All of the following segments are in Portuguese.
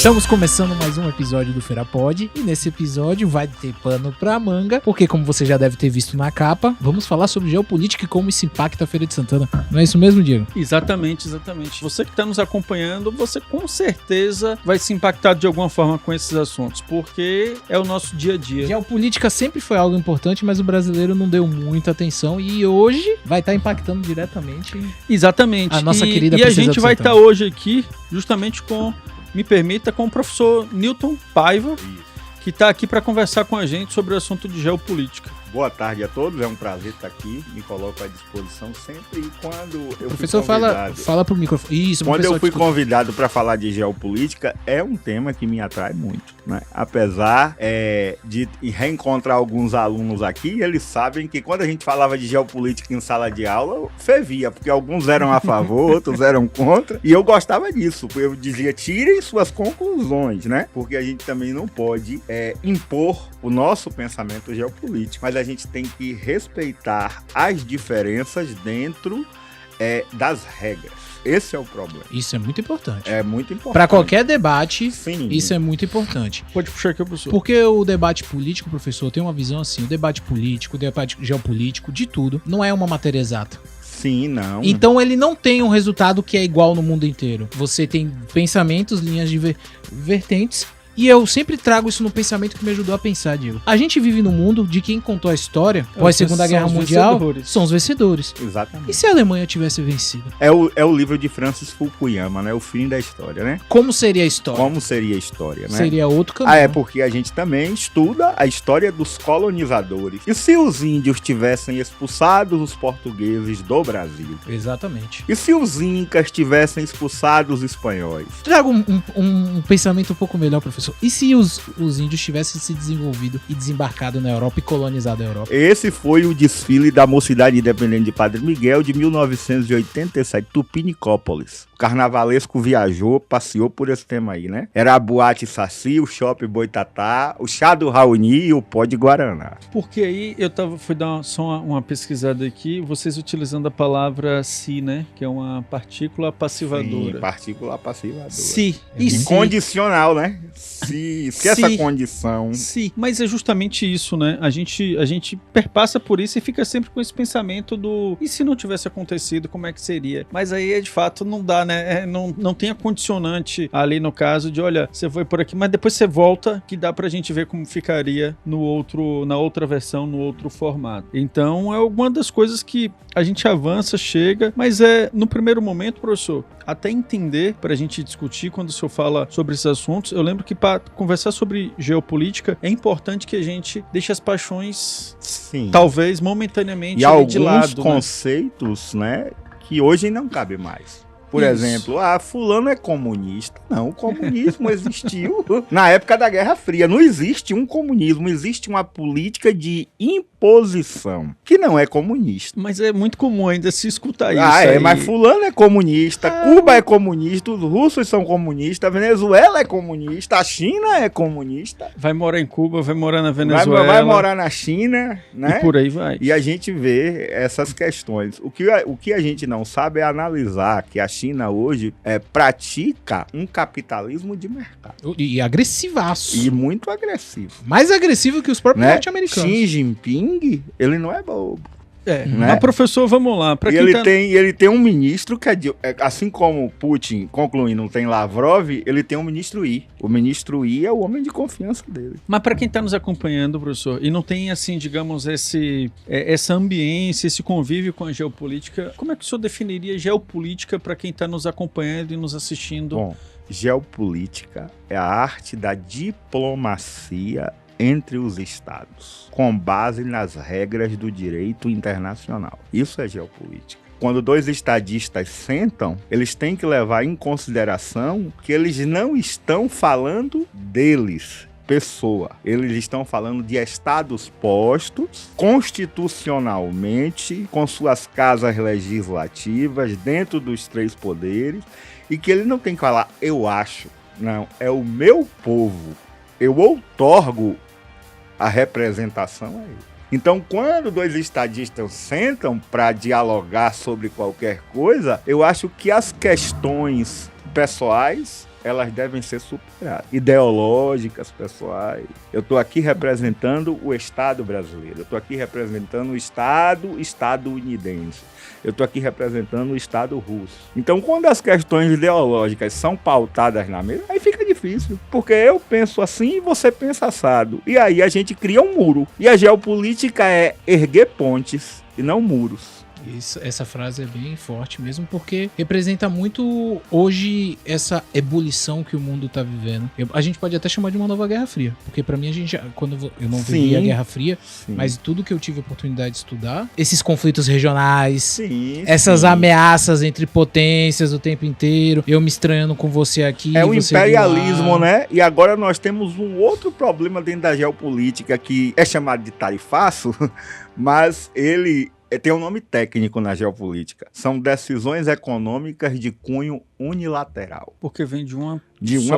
Estamos começando mais um episódio do Ferapod e nesse episódio vai ter pano pra manga, porque como você já deve ter visto na capa, vamos falar sobre geopolítica e como isso impacta a Feira de Santana. Não é isso mesmo, Diego? Exatamente. Você que está nos acompanhando, você com certeza vai se impactar de alguma forma com esses assuntos, porque é o nosso dia a dia. Geopolítica sempre foi algo importante, mas o brasileiro não deu muita atenção e hoje vai estar impactando diretamente Exatamente. A nossa querida E a Princesa gente do vai Sertão. estar hoje aqui justamente me permita, com o professor Newton Paiva, que está aqui para conversar com a gente sobre o assunto de geopolítica. Boa tarde a todos, é um prazer estar aqui, me coloco à disposição sempre. E quando eu Professor, fui convidado, fala pro microfone. Isso, quando professor, eu fui desculpa. convidado para falar de geopolítica, é um tema que me atrai muito, né? Apesar de reencontrar alguns alunos aqui, eles sabem que quando a gente falava de geopolítica em sala de aula, fervia, porque alguns eram a favor, outros eram contra, e eu gostava disso. Eu dizia, tirem suas conclusões, né? Porque a gente também não pode impor o nosso pensamento geopolítico, mas a gente tem que respeitar as diferenças dentro das regras. Esse é o problema. Isso é muito importante. É muito importante. Para qualquer debate, Sim. isso é muito importante. Pode puxar aqui, professor. Porque o debate político, professor, tem uma visão assim, o debate político, o debate geopolítico, de tudo, não é uma matéria exata. Sim, não. Então ele não tem um resultado que é igual no mundo inteiro. Você tem pensamentos, linhas de vertentes. E eu sempre trago isso no pensamento que me ajudou a pensar, Diego. A gente vive num mundo de quem contou a história após a Segunda Guerra Mundial são os vencedores. Exatamente. E se a Alemanha tivesse vencido? É o livro de Francis Fukuyama, né? O fim da história, né? Como seria a história? Como seria a história, né? Seria outro caminho. Porque a gente também estuda a história dos colonizadores. E se os índios tivessem expulsado os portugueses do Brasil? Exatamente. E se os incas tivessem expulsado os espanhóis? Trago um pensamento um pouco melhor, professor. E se os índios tivessem se desenvolvido e desembarcado na Europa e colonizado a Europa? Esse foi o desfile da Mocidade Independente de Padre Miguel de 1987, Tupinicópolis. O carnavalesco viajou, passeou por esse tema aí, né? Era a Boate Saci, o Shopping Boitatá, o Chá do Raoni e o Pó de Guaraná. Porque aí fui dar só uma pesquisada aqui, vocês utilizando a palavra si, né? Que é uma partícula passivadora. Sim, partícula passivadora. Si. E si. condicional, né? Se essa condição... Sim, mas é justamente isso, né? A gente perpassa por isso e fica sempre com esse pensamento do e se não tivesse acontecido, como é que seria? Mas aí, de fato, não dá, né? Não tem a condicionante ali no caso de, olha, você foi por aqui, mas depois você volta, que dá pra gente ver como ficaria na outra versão, no outro formato. Então, é uma das coisas que a gente avança, chega, mas no primeiro momento, professor, até entender, pra gente discutir quando o senhor fala sobre esses assuntos, eu lembro que para conversar sobre geopolítica, é importante que a gente deixe as paixões, Sim. talvez momentaneamente, E ali alguns de lado, conceitos, né, que hoje não cabe mais. Por Isso. exemplo, fulano é comunista. Não, o comunismo existiu na época da Guerra Fria. Não existe um comunismo, existe uma política de imposição, que não é comunista. Mas é muito comum ainda se escutar isso aí. Mas fulano é comunista, Cuba é comunista, os russos são comunistas, a Venezuela é comunista, a China é comunista. Vai morar em Cuba, vai morar na Venezuela. Vai morar na China, né? E por aí vai. E a gente vê essas questões. O que a gente não sabe é analisar que a China hoje pratica um capitalismo de mercado. E agressivaço. E muito agressivo. Mais agressivo que os próprios Né? norte-americanos. Xi Jinping, ele não é bobo. Né? Mas professor, vamos lá. Pra E quem ele tem um ministro que assim como Putin, concluindo, tem Lavrov, ele tem um ministro I. O ministro I é o homem de confiança dele. Mas para quem está nos acompanhando, professor, e não tem, assim, digamos, essa ambiência, esse convívio com a geopolítica, como é que o senhor definiria geopolítica para quem está nos acompanhando e nos assistindo? Bom, geopolítica é a arte da diplomacia entre os estados, com base nas regras do direito internacional. Isso é geopolítica. Quando dois estadistas sentam, eles têm que levar em consideração que eles não estão falando deles, pessoa. Eles estão falando de estados postos constitucionalmente, com suas casas legislativas, dentro dos três poderes, e que ele não tem que falar, eu acho. Não, é o meu povo. Eu outorgo a representação a ele. Então, quando dois estadistas sentam para dialogar sobre qualquer coisa, eu acho que as questões pessoais elas devem ser superadas. Ideológicas, pessoais. Eu estou aqui representando o Estado brasileiro. Eu estou aqui representando o Estado estadunidense. Eu estou aqui representando o Estado russo. Então, quando as questões ideológicas são pautadas na mesa, aí fica difícil. Porque eu penso assim e você pensa assado. E aí a gente cria um muro. E a geopolítica é erguer pontes e não muros. Essa frase é bem forte mesmo, porque representa muito hoje essa ebulição que o mundo tá vivendo. A gente pode até chamar de uma nova Guerra Fria, porque pra mim quando eu não vivi a Guerra Fria, mas tudo que eu tive a oportunidade de estudar, esses conflitos regionais, essas ameaças entre potências o tempo inteiro, eu me estranhando com você aqui. É o imperialismo, né? E agora nós temos um outro problema dentro da geopolítica que é chamado de tarifaço, mas ele tem um nome técnico na geopolítica. São decisões econômicas de cunho unilateral. Porque vem de uma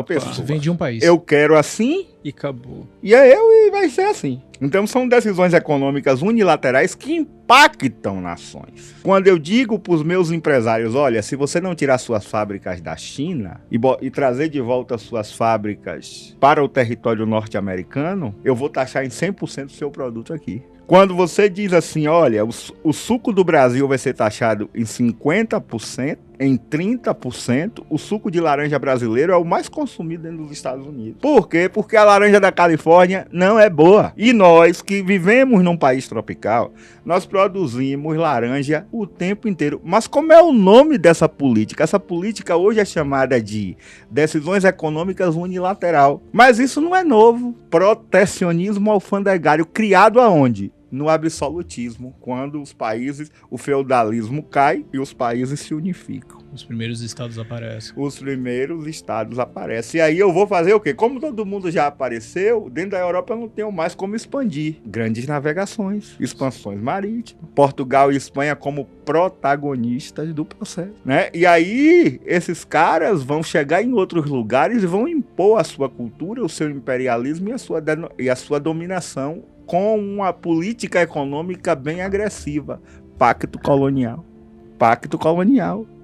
pessoa. Vem de um país. Eu quero assim e acabou. E é eu e vai ser assim. Então são decisões econômicas unilaterais que impactam nações. Quando eu digo para os meus empresários, olha, se você não tirar suas fábricas da China e trazer de volta suas fábricas para o território norte-americano, eu vou taxar em 100% o seu produto aqui. Quando você diz assim, olha, o suco do Brasil vai ser taxado em 50%, em 30%, o suco de laranja brasileiro é o mais consumido dentro dos Estados Unidos. Por quê? Porque a laranja da Califórnia não é boa. E nós que vivemos num país tropical, nós produzimos laranja o tempo inteiro. Mas como é o nome dessa política? Essa política hoje é chamada de decisões econômicas unilateral. Mas isso não é novo. Protecionismo alfandegário criado aonde? No absolutismo, quando o feudalismo cai e os países se unificam. Os primeiros estados aparecem. E aí eu vou fazer o quê? Como todo mundo já apareceu, dentro da Europa eu não tenho mais como expandir. Grandes navegações, expansões marítimas. Portugal e Espanha como protagonistas do processo, né? E aí esses caras vão chegar em outros lugares e vão impor a sua cultura, o seu imperialismo e a sua dominação com uma política econômica bem agressiva. Pacto colonial.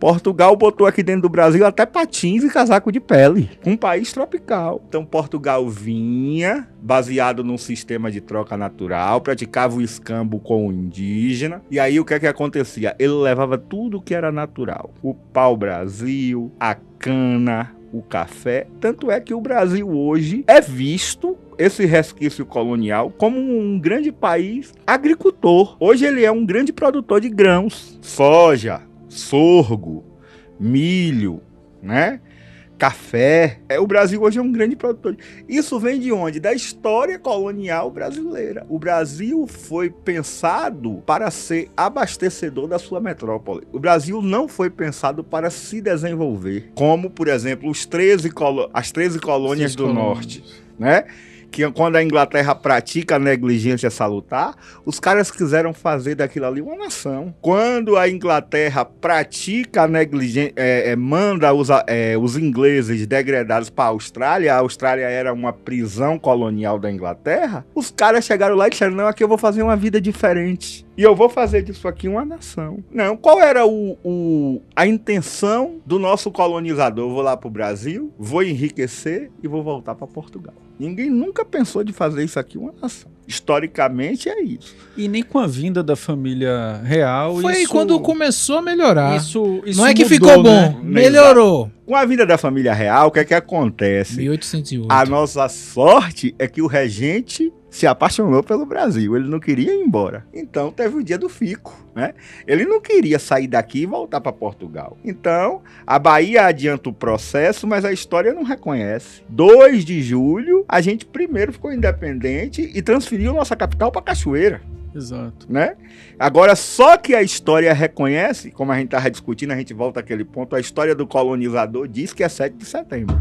Portugal botou aqui dentro do Brasil até patins e casaco de pele. Um país tropical. Então Portugal vinha, baseado num sistema de troca natural, praticava o escambo com o indígena. E aí o que é que acontecia? Ele levava tudo que era natural. O pau-brasil, a cana, o café. Tanto é que o Brasil hoje é visto, esse resquício colonial, como um grande país agricultor. Hoje ele é um grande produtor de grãos, soja, sorgo, milho, né? Café. O Brasil hoje é um grande produtor. Isso vem de onde? Da história colonial brasileira. O Brasil foi pensado para ser abastecedor da sua metrópole. O Brasil não foi pensado para se desenvolver, como, por exemplo, as 13 colônias do norte, né? Que quando a Inglaterra pratica a negligência salutar, os caras quiseram fazer daquilo ali uma nação. Quando a Inglaterra pratica a negligência, manda os ingleses degradados para a Austrália era uma prisão colonial da Inglaterra, os caras chegaram lá e disseram, não, aqui eu vou fazer uma vida diferente. E eu vou fazer disso aqui uma nação. Não, qual era a intenção do nosso colonizador? Eu vou lá para o Brasil, vou enriquecer e vou voltar para Portugal. Ninguém nunca pensou de fazer isso aqui uma nação. Historicamente é isso. E nem com a vinda da família real. Foi quando começou a melhorar. Isso não é que mudou, ficou bom, né? Melhorou. Com a vinda da família real, o que é que acontece? 1808. A nossa sorte é que o regente se apaixonou pelo Brasil. Ele não queria ir embora. Então teve o dia do fico, né? Ele não queria sair daqui e voltar para Portugal. Então a Bahia adianta o processo, mas a história não reconhece. 2 de julho, a gente primeiro ficou independente e transferiu nossa capital para Cachoeira. Exato. Né? Agora, só que a história reconhece, como a gente estava discutindo, a gente volta àquele ponto, a história do colonizador diz que é 7 de setembro.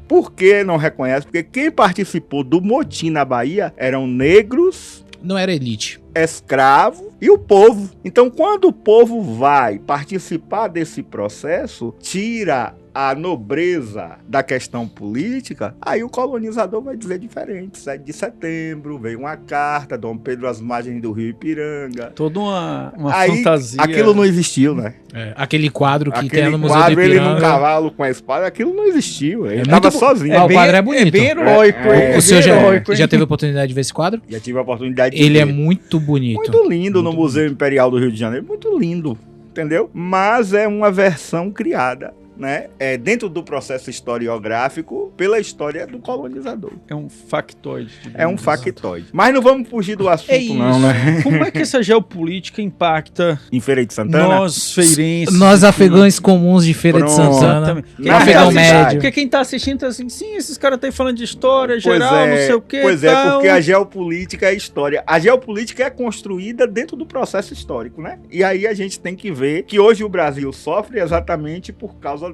Por que não reconhece? Porque quem participou do motim na Bahia eram negros. Não era elite. escravo e o povo. Então, quando o povo vai participar desse processo, tira a nobreza da questão política, aí o colonizador vai dizer diferente. 7 de setembro, veio uma carta, Dom Pedro às margens do rio Ipiranga. Toda uma Aí, fantasia. aquilo não existiu, né? Aquele quadro que Aquele tem no Museu do quadro, ele Ipiranga. num cavalo com a espada, aquilo não existiu. Ele É estava muito sozinho. o quadro é bonito. É bem heróico. É, O senhor heróico, já hein? teve a oportunidade de ver esse quadro? Já tive a oportunidade de Ele ver. é muito bonito. Muito lindo no Museu Imperial do Rio de Janeiro. Muito lindo, entendeu? Mas é uma versão criada, né? Dentro do processo historiográfico pela história do colonizador. É um factoide. É um factoide. Mas não vamos fugir do assunto, É isso. não, né? Como é que essa geopolítica impacta Em Feira de Santana? nós, feirenses? Nós afegães comuns de Feira de Pronto. Santana. Exatamente. Na Afegão realidade, médio. Porque quem tá assistindo tá assim, sim, esses caras estão falando de história Pois geral, é, não sei o que. Pois é, porque a geopolítica é história. A geopolítica é construída dentro do processo histórico, né? E aí a gente tem que ver que hoje o Brasil sofre exatamente por causa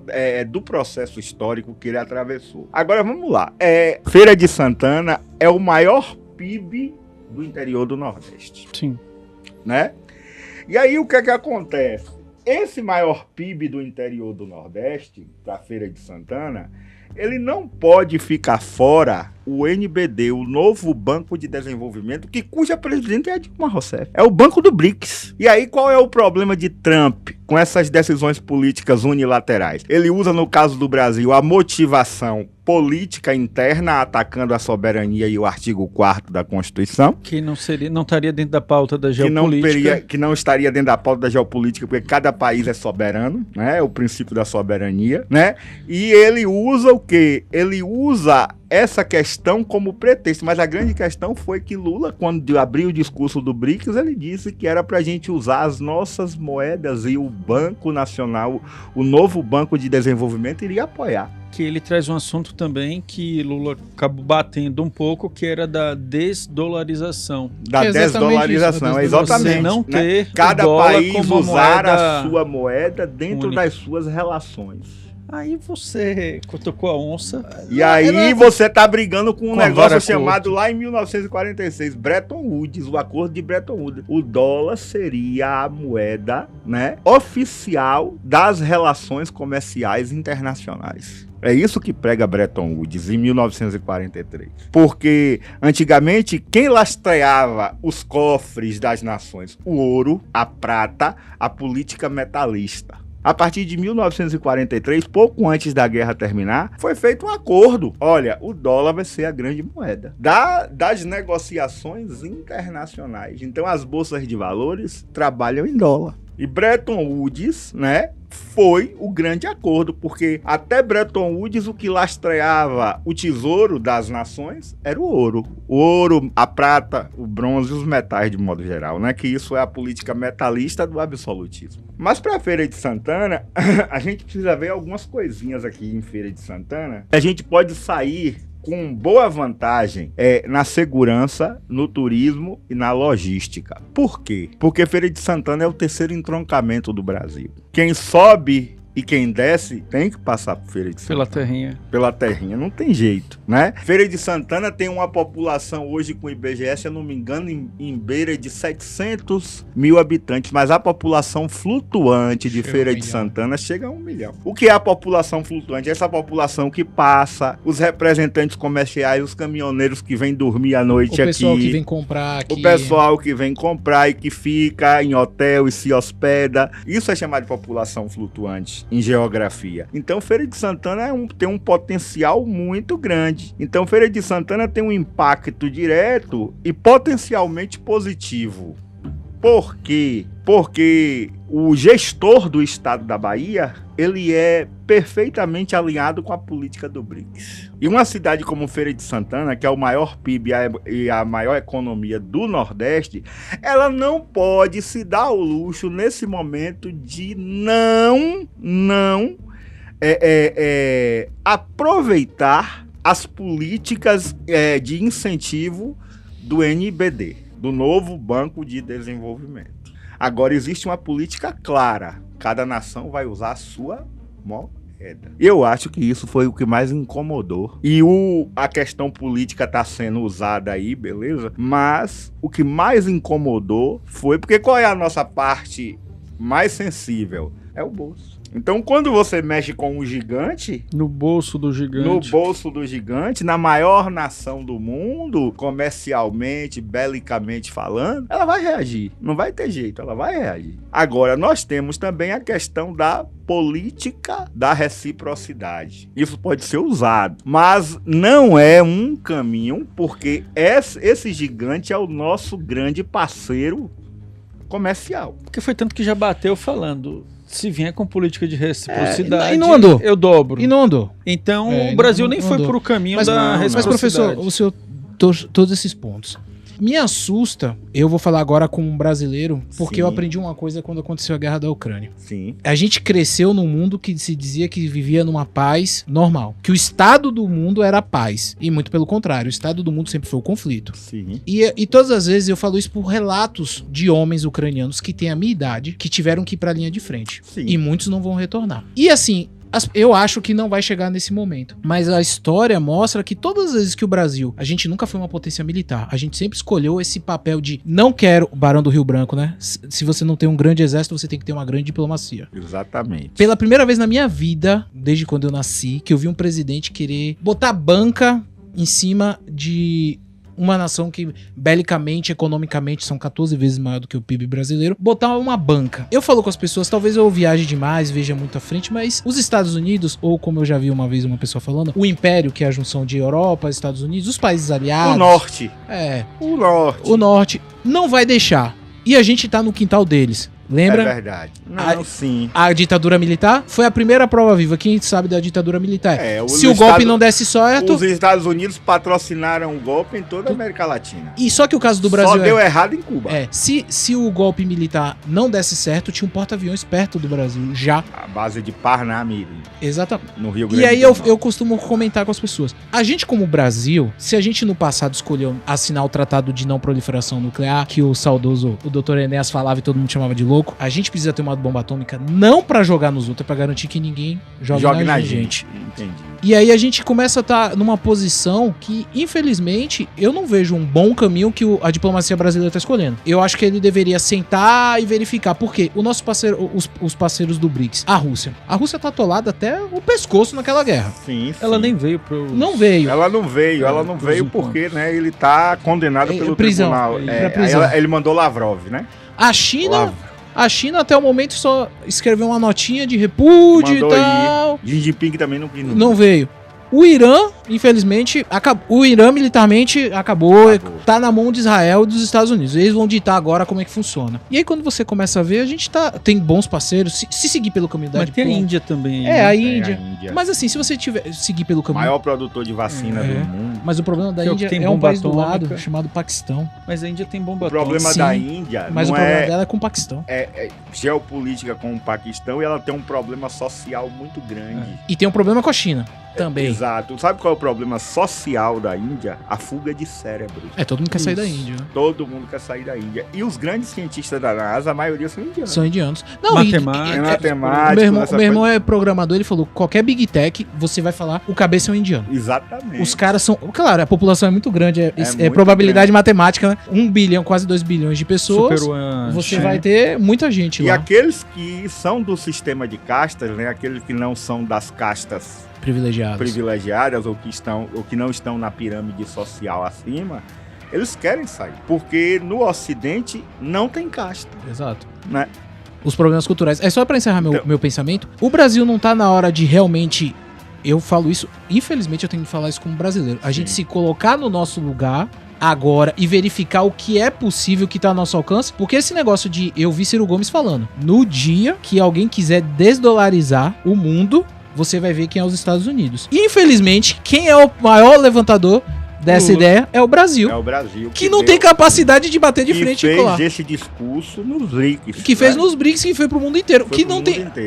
do processo histórico que ele atravessou. Agora vamos lá. Feira de Santana é o maior PIB do interior do Nordeste, Sim. né? E aí o que é que acontece? Esse maior PIB do interior do Nordeste, para a Feira de Santana, ele não pode ficar fora o NBD, o novo Banco de Desenvolvimento, cuja presidente é a Dilma Rousseff. É o Banco do BRICS. E aí qual é o problema de Trump com essas decisões políticas unilaterais? Ele usa, no caso do Brasil, a motivação política interna atacando a soberania e o artigo 4º da Constituição. Que não estaria dentro da pauta da geopolítica. Que não estaria dentro da pauta da geopolítica, porque cada país é soberano, né? É o princípio da soberania, né? E ele usa o quê? Ele usa essa questão como pretexto, mas a grande questão foi que Lula, quando abriu o discurso do BRICS, ele disse que era para a gente usar as nossas moedas e o Banco Nacional, o novo Banco de Desenvolvimento, iria apoiar. Que ele traz um assunto também que Lula acabou batendo um pouco, que era da desdolarização. Da desdolarização, exatamente. Você não ter cada o dólar país como usar moeda a sua moeda dentro única. das suas relações. Aí você tocou a onça. E aí você tá brigando com um Com a negócio vara chamado curta. lá em 1946, Bretton Woods, o acordo de Bretton Woods. O dólar seria a moeda, né, oficial das relações comerciais internacionais. É isso que prega Bretton Woods em 1943. Porque antigamente quem lastreava os cofres das nações? O ouro, a prata, a política metalista. A partir de 1943, pouco antes da guerra terminar, foi feito um acordo. Olha, o dólar vai ser a grande moeda das negociações internacionais. Então, as bolsas de valores trabalham em dólar. E Bretton Woods, né, foi o grande acordo, porque até Bretton Woods o que lastreava o tesouro das nações era o ouro. O ouro, a prata, o bronze e os metais de modo geral, né? Que isso é a política metalista do absolutismo. Mas para a Feira de Santana, a gente precisa ver algumas coisinhas aqui em Feira de Santana. A gente pode sair com boa vantagem na segurança, no turismo e na logística. Por quê? Porque Feira de Santana é o terceiro entroncamento do Brasil. Quem sobe e quem desce tem que passar por Feira de Santana. Pela terrinha, não tem jeito, né? Feira de Santana tem uma população hoje com o IBGE, se eu não me engano, em beira de 700 mil habitantes, mas a população flutuante de Feira de Santana chega a 1 milhão. O que é a população flutuante? Essa população que passa, os representantes comerciais, os caminhoneiros que vêm dormir à noite aqui. O pessoal que vem comprar aqui. O pessoal que vem comprar e que fica em hotel e se hospeda. Isso é chamado de população flutuante em geografia. Então, Feira de Santana tem um potencial muito grande. Então, Feira de Santana tem um impacto direto e potencialmente positivo. Por quê? Porque o gestor do estado da Bahia, ele é perfeitamente alinhado com a política do BRICS. E uma cidade como Feira de Santana, que é o maior PIB e a maior economia do Nordeste, ela não pode se dar ao luxo nesse momento de não aproveitar as políticas de incentivo do NBD, do novo Banco de Desenvolvimento. Agora existe uma política clara. Cada nação vai usar a sua moeda. queda. Eu acho que isso foi o que mais incomodou. E a questão política tá sendo usada aí, beleza? Mas o que mais incomodou foi porque qual é a nossa parte mais sensível? É o bolso. Então, quando você mexe com um gigante... No bolso do gigante, na maior nação do mundo, comercialmente, belicamente falando, ela vai reagir. Não vai ter jeito, ela vai reagir. Agora, nós temos também a questão da política da reciprocidade. Isso pode ser usado, mas não é um caminho, porque esse gigante é o nosso grande parceiro comercial. Porque foi tanto que já bateu falando... Se vier com política de reciprocidade, e não andou. Eu dobro. E não andou. Então, o Brasil nem foi pro caminho da reciprocidade. Mas, professor, o senhor todos esses pontos. Me assusta, eu vou falar agora como um brasileiro, porque eu aprendi uma coisa quando aconteceu a guerra da Ucrânia. Sim. A gente cresceu num mundo que se dizia que vivia numa paz normal. Que o estado do mundo era a paz. E muito pelo contrário, o estado do mundo sempre foi o conflito. Sim. E todas as vezes eu falo isso por relatos de homens ucranianos que têm a minha idade, que tiveram que ir pra linha de frente. Sim. E muitos não vão retornar. E assim... Eu acho que não vai chegar nesse momento. Mas a história mostra que todas as vezes que o Brasil... A gente nunca foi uma potência militar. A gente sempre escolheu esse papel de... Não quero... Barão do Rio Branco, né? Se você não tem um grande exército, você tem que ter uma grande diplomacia. Exatamente. Pela primeira vez na minha vida, desde quando eu nasci, que eu vi um presidente querer botar banca em cima de... uma nação que belicamente, economicamente são 14 vezes maior do que o PIB brasileiro, botar uma banca. Eu falo com as pessoas, talvez eu viaje demais, veja muito à frente, mas os Estados Unidos, ou como eu já vi uma vez uma pessoa falando, o Império, que é a junção de Europa, Estados Unidos, os países aliados... O Norte. O Norte não vai deixar. E a gente tá no quintal deles. Lembra? É verdade. Não, sim. A ditadura militar foi a primeira prova viva. Quem sabe da ditadura militar? Se o golpe não desse certo... Os Estados Unidos patrocinaram o golpe em toda a América Latina. E só que o caso do Brasil... Só deu errado em Cuba. Se o golpe militar não desse certo, tinha um porta-aviões perto do Brasil, já. A base de Parnamirim. Exatamente. No Rio Grande E aí do Norte. eu costumo comentar com as pessoas. A gente como Brasil, se a gente no passado escolheu assinar o Tratado de Não Proliferação Nuclear, que o saudoso, o Dr. Enéas falava e todo mundo chamava de louco, a gente precisa ter uma bomba atômica não pra jogar nos outros, é pra garantir que ninguém jogue na gente. Entendi. E aí a gente começa a estar numa posição que, infelizmente, eu não vejo um bom caminho que a diplomacia brasileira está escolhendo. Eu acho que ele deveria sentar e verificar. Por quê? O nosso parceiro, os parceiros do BRICS, a Rússia tá atolada até o pescoço naquela guerra. Sim. Ela nem veio Não veio. Ela não veio porque, né, ele tá condenado pelo prisão. tribunal. Prisão. Ele mandou Lavrov, né? A China até o momento só escreveu uma notinha de repúdio Mandou e tal. Xi Jinping também não veio. O Irã, infelizmente, o Irã militarmente acabou, tá na mão de Israel e dos Estados Unidos. Eles vão ditar agora como é que funciona. E aí quando você começa a ver, a gente tem bons parceiros, se seguir pelo caminho da Mas tem a Índia também. A Índia. Mas assim, se você seguir pelo caminho... Maior produtor de vacina do mundo. Mas o problema da Índia é um país do lado chamado Paquistão. Mas a Índia tem bomba atômica. O problema da Índia mas o problema dela é com o Paquistão. É geopolítica com o Paquistão e ela tem um problema social muito grande. E tem um problema com a China. Também. Exato. Sabe qual é o problema social da Índia? A fuga de cérebro. Todo mundo quer sair da Índia. Né? Todo mundo quer sair da Índia. E os grandes cientistas da NASA, a maioria são indianos. São indianos. Não, matemática. Meu irmão é programador, ele falou, qualquer Big Tech, você vai falar, o cabeça é um indiano. Exatamente. Os caras são... Claro, a população é muito grande, é muito probabilidade grande. matemática, né? 1 bilhão, quase 2 bilhões de pessoas. Você vai ter muita gente lá. E aqueles que são do sistema de castas, né? Aqueles que não são das castas privilegiadas ou que não estão na pirâmide social acima, eles querem sair. Porque no Ocidente não tem casta. Exato. Né? Os problemas culturais. É só pra encerrar meu pensamento. O Brasil não tá na hora de realmente... Eu falo isso, infelizmente eu tenho que falar isso como brasileiro. A gente se colocar no nosso lugar agora e verificar o que é possível, que tá ao nosso alcance, porque esse negócio de... Eu vi Ciro Gomes falando, no dia que alguém quiser desdolarizar o mundo, você vai ver quem é os Estados Unidos. Infelizmente, quem é o maior levantador dessa ideia é o Brasil. É o Brasil. Que não tem capacidade de bater de frente e colar. Que fez esse discurso nos BRICS. Que fez nos BRICS, que foi pro mundo inteiro.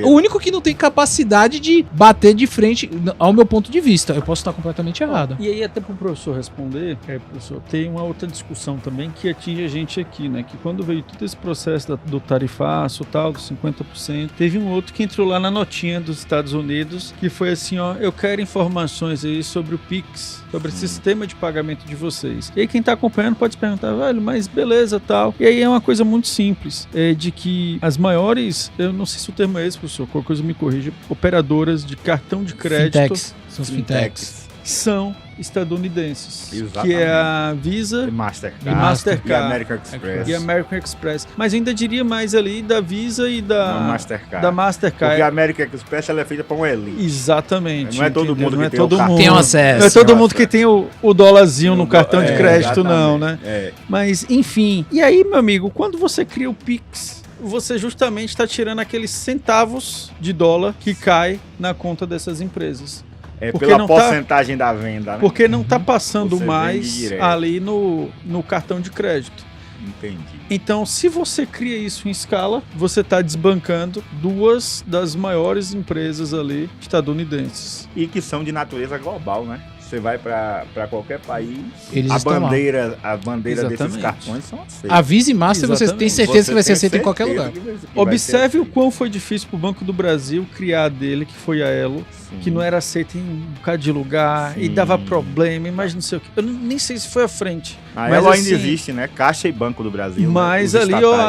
O único que não tem capacidade de bater de frente, ao meu ponto de vista. Eu posso estar completamente errado. E aí, até pro professor responder, professor, tem uma outra discussão também que atinge a gente aqui, né? Que quando veio todo esse processo do tarifaço e tal, dos 50%, teve um outro que entrou lá na notinha dos Estados Unidos, que foi assim, ó, eu quero informações aí sobre o Pix, sobre esse sistema de pagamento de vocês. E aí quem tá acompanhando pode se perguntar, velho, mas beleza, tal. E aí é uma coisa muito simples, de que as maiores, eu não sei se o termo é esse, professor, qualquer coisa me corrija, operadoras de cartão de crédito. Fintechs. São os fintechs. São estadunidenses. Exatamente. Que é a Visa e Mastercard. E American Express. E American Express. Mas eu ainda diria mais ali da Visa e da Mastercard. Porque a American Express ela é feita para um elite. Exatamente. Não é todo mundo que tem o cartão. Tem acesso. Não é todo mundo que tem o dólarzinho no cartão de crédito, não, né? É. Mas, enfim. E aí, meu amigo, quando você cria o Pix, você justamente está tirando aqueles centavos de dólar que cai na conta dessas empresas. Porque pela porcentagem da venda, né? Porque não está passando Você mais ali no cartão de crédito. Entendi. Então, se você cria isso em escala, você está desbancando duas das maiores empresas ali estadunidenses. E que são de natureza global, né? Você vai para qualquer país, Eles a estão bandeira lá. desses cartões são aceitas. A Visa e Master você tem certeza que vai ser aceita em qualquer lugar. Observe o quão foi difícil para o Banco do Brasil criar dele, que foi a Elo, que não era aceita em um bocado de lugar e dava problema, mas não sei o que. Eu nem sei se foi à frente. A mas Elo ainda assim, existe, né? Caixa e Banco do Brasil. Mas né? ali, ó,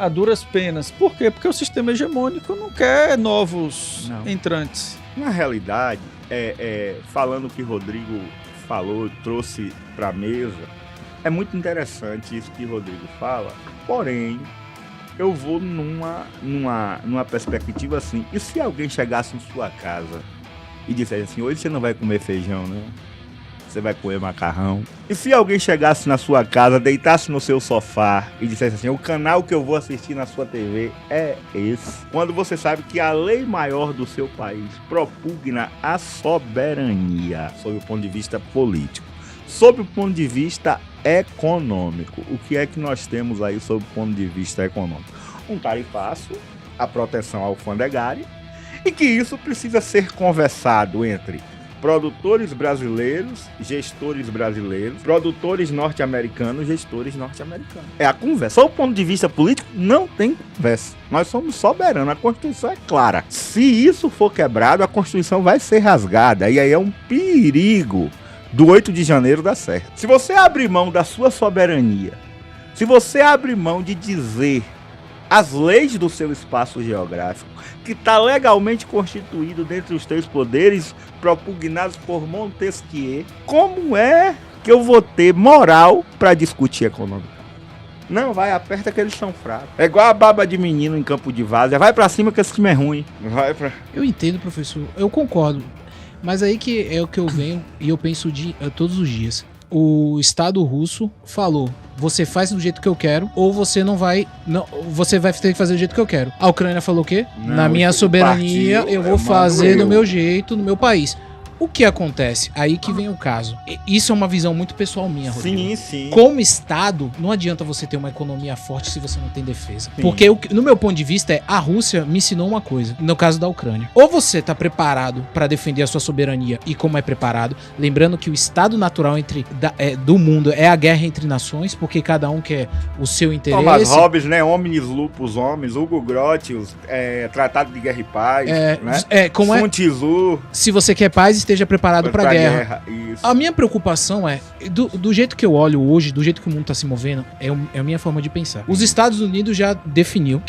a duras penas. Por quê? Porque o sistema hegemônico não quer novos entrantes. Na realidade, falando o que Rodrigo falou, trouxe para a mesa, é muito interessante isso que Rodrigo fala, porém, eu vou numa perspectiva assim, e se alguém chegasse em sua casa e dissesse assim, hoje você não vai comer feijão, né? Você vai comer macarrão. E se alguém chegasse na sua casa, deitasse no seu sofá e dissesse assim, o canal que eu vou assistir na sua TV é esse. Quando você sabe que a lei maior do seu país propugna a soberania, sob o ponto de vista político, sob o ponto de vista econômico. O que é que nós temos aí sob o ponto de vista econômico? Um tarifaço, a proteção alfandegária, e que isso precisa ser conversado entre produtores brasileiros, gestores brasileiros, produtores norte-americanos, gestores norte-americanos. É a conversa. Sob o ponto de vista político, não tem conversa. Nós somos soberanos, a Constituição é clara. Se isso for quebrado, a Constituição vai ser rasgada. E aí é um perigo do 8 de janeiro dar certo. Se você abrir mão da sua soberania, se você abrir mão de dizer as leis do seu espaço geográfico, que está legalmente constituído dentre os 3 poderes propugnados por Montesquieu, como é que eu vou ter moral para discutir econômica? Não, vai, aperta que eles são fracos. É igual a baba de menino em campo de várzea. Vai para cima que esse time é ruim. Eu entendo, professor. Eu concordo. Mas aí que é o que eu venho e eu penso todos os dias. O Estado russo falou, você faz do jeito que eu quero, ou você não vai, você vai ter que fazer do jeito que eu quero. A Ucrânia falou o quê? Não, na minha soberania, eu vou fazer do meu jeito, no meu país. O que acontece? Aí que vem o caso. Isso é uma visão muito pessoal minha, Rodrigo. Sim, sim. Como Estado, não adianta você ter uma economia forte se você não tem defesa. Sim. Porque, no meu ponto de vista, a Rússia me ensinou uma coisa. No caso da Ucrânia. Ou você tá preparado para defender a sua soberania, e como é preparado, lembrando que o estado natural do mundo é a guerra entre nações, porque cada um quer o seu interesse. Thomas Hobbes, né? Homens, lupus, homens. Hugo Grotius, Tratado de Guerra e Paz, né? Sun Tzu. Se você quer paz, esteja preparado para a guerra. Isso. A minha preocupação é, do jeito que eu olho hoje, do jeito que o mundo está se movendo, é a minha forma de pensar. Os Estados Unidos já definiu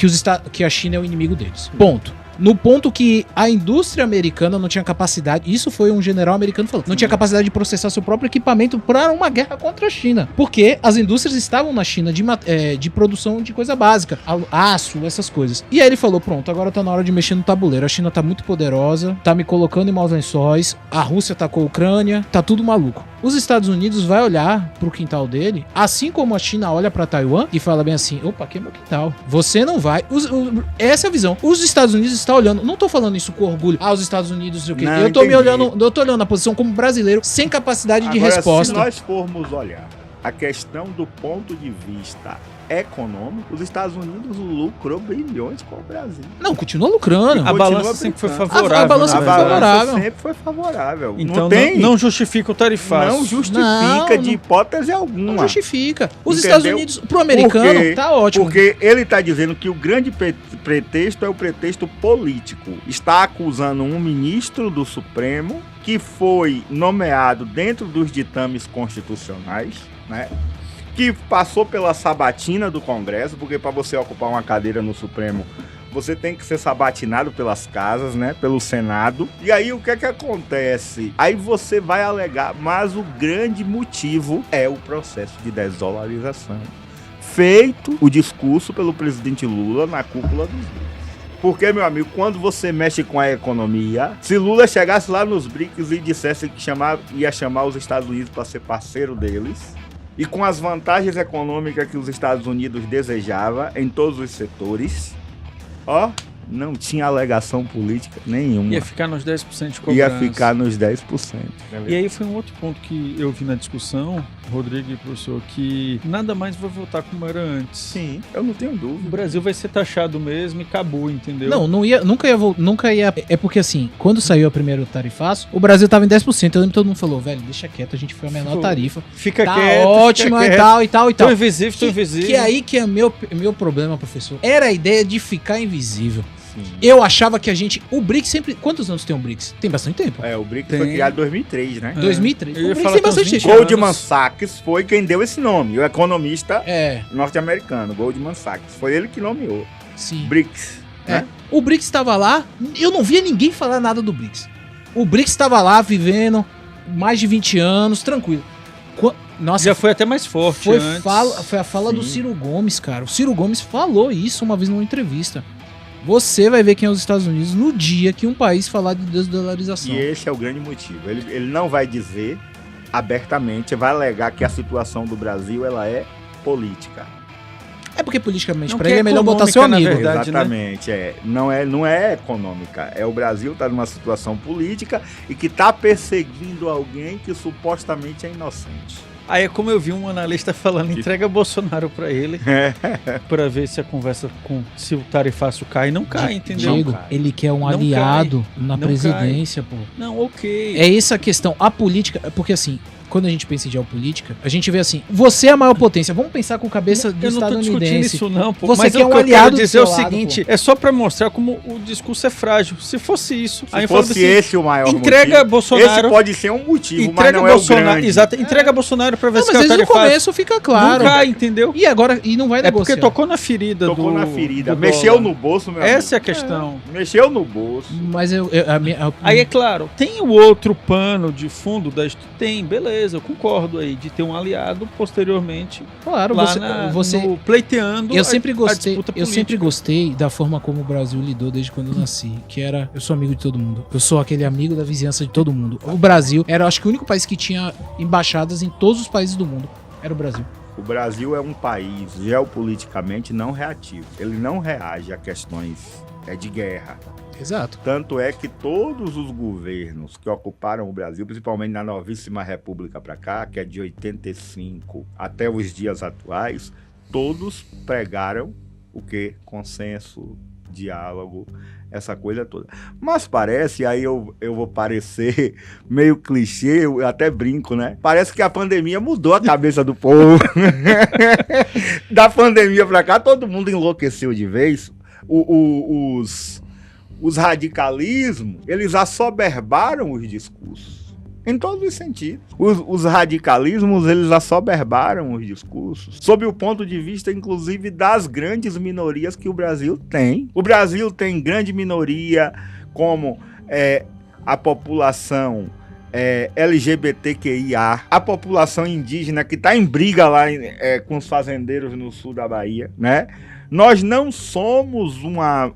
que a China é o inimigo deles. Ponto. No ponto que a indústria americana não tinha capacidade, isso foi um general americano falando, não tinha capacidade de processar seu próprio equipamento para uma guerra contra a China. Porque as indústrias estavam na China de produção de coisa básica, aço, essas coisas. E aí ele falou, pronto, agora tá na hora de mexer no tabuleiro. A China tá muito poderosa, tá me colocando em maus lençóis, a Rússia atacou a Ucrânia, tá tudo maluco. Os Estados Unidos vai olhar pro quintal dele, assim como a China olha pra Taiwan e fala bem assim, opa, aqui é meu quintal. Você não vai. Essa é a visão. Os Estados Unidos estão olhando, não tô falando isso com orgulho, os Estados Unidos, o quê? Não, eu tô entendi. eu tô olhando a posição como brasileiro, sem capacidade de Agora, resposta. se nós formos olhar a questão do ponto de vista econômico, os Estados Unidos lucrou bilhões com o Brasil. Não, continua lucrando. A balança sempre foi favorável. A balança na foi verdade. favorável. sempre foi favorável. Então não, não justifica o tarifaço. não justifica Não, de não- hipótese alguma. Não justifica. Os Entendeu? Estados Unidos, pro americano, Por quê? tá ótimo. Porque ele está dizendo que o grande pretexto é o pretexto político. Está acusando um ministro do Supremo que foi nomeado dentro dos ditames constitucionais, né? Que passou pela sabatina do Congresso, porque para você ocupar uma cadeira no Supremo, você tem que ser sabatinado pelas casas, né? Pelo Senado. E aí o que é que acontece? Aí você vai alegar, mas o grande motivo é o processo de desdolarização. Feito o discurso pelo presidente Lula na cúpula dos BRICS. Porque, meu amigo, quando você mexe com a economia, se Lula chegasse lá nos BRICS e dissesse que ia chamar os Estados Unidos para ser parceiro deles, e com as vantagens econômicas que os Estados Unidos desejava em todos os setores, não tinha alegação política nenhuma. Ia ficar nos 10% de cobrança. Ia ficar nos 10%. E aí foi um outro ponto que eu vi na discussão, Rodrigo e professor, que nada mais vai voltar como era antes. Sim, eu não tenho O dúvida. Brasil vai ser taxado mesmo e acabou, entendeu? Nunca ia. É porque assim, quando saiu a primeira tarifaço, o Brasil tava em 10%. Eu lembro que todo mundo falou, velho, deixa quieto, a gente foi a menor tarifa. Fica Tá quieto, ótima fica e quieto. tal e tal e tal. Tão invisível, tão invisível. Que aí que é meu problema, professor. Era a ideia de ficar invisível. Sim. Eu achava que o BRICS sempre. Quantos anos tem o BRICS? Tem bastante tempo. O BRICS Tem. foi criado em 2003, né? 2003. Eu ia O BRICS falar tem que uns bastante 20 tempo. anos. Goldman Sachs foi quem deu esse nome, o economista É, norte-americano, Goldman Sachs. Foi ele que nomeou. sim. BRICS. É. Né? O BRICS estava lá, eu não via ninguém falar nada do BRICS. O BRICS estava lá vivendo mais de 20 anos, tranquilo. Nossa, Já foi até mais forte foi antes. a fala do Sim. Ciro Gomes, cara. O Ciro Gomes falou isso uma vez numa entrevista. Você vai ver quem é os Estados Unidos no dia que um país falar de desdolarização. E esse é o grande motivo. Ele não vai dizer abertamente, vai alegar que a situação do Brasil ela é política. É porque politicamente Não, pra que ele é é melhor botar econômica, seu na amigo. verdade. Exatamente, não é econômica. O Brasil está numa situação política e que está perseguindo alguém que supostamente é inocente. Aí é como eu vi um analista falando, entrega Bolsonaro pra ele, pra ver se a conversa se o tarifaço cai. Não cai, entendeu? Diego, Não cai. ele quer um Não aliado na Não presidência, pô. Não, ok. É essa a questão. A política, porque assim, quando a gente pensa em geopolítica, a gente vê assim, você é a maior potência. Vamos pensar com cabeça de Eu não tô discutindo estadunidense. isso não, pô. Você Mas quer o um que eu aliado quero do dizer é o seu lado, seguinte, é só pra mostrar como o discurso é frágil. Se fosse isso, Se aí fala fosse assim, esse o maior entrega motivo, Bolsonaro, esse pode ser um motivo, mas entrega não é o Bolsonaro, grande. exato, entrega Bolsonaro pra ver Não, se mas cai o às vezes no tarifaço. começo fica claro. Não cai, entendeu? E agora, e não vai É porque negociar. tocou na ferida Tocou do na ferida, do mexeu dólar. no bolso, meu Essa é a amigo. questão. Mexeu no bolso. Mas Aí é claro, tem o outro pano de fundo da tem, beleza, eu concordo aí de ter um aliado posteriormente claro, lá você no pleiteando eu sempre a gostei, disputa eu sempre política. gostei da forma como o Brasil lidou desde quando eu nasci, que era, eu sou amigo de todo mundo. Eu sou aquele amigo da vizinhança de todo mundo. O Brasil era, acho que o único país que tinha embaixadas em todos os países do mundo. Era o Brasil. O Brasil é um país geopoliticamente não reativo. Ele não reage a questões de guerra. Exato. Tanto é que todos os governos que ocuparam o Brasil, principalmente na novíssima república para cá, que é de 85 até os dias atuais, todos pregaram o quê? Consenso, diálogo, essa coisa toda. Mas parece, aí eu vou parecer meio clichê, eu até brinco, né? Parece que a pandemia mudou a cabeça do povo. Da pandemia para cá, todo mundo enlouqueceu de vez. Os radicalismos, eles assoberbaram os discursos, em todos os sentidos. Os radicalismos, eles assoberbaram os discursos, sob o ponto de vista, inclusive, das grandes minorias que o Brasil tem. O Brasil tem grande minoria, como a população LGBTQIA, a população indígena, que está em briga lá com os fazendeiros no sul da Bahia, né? Nós não somos uma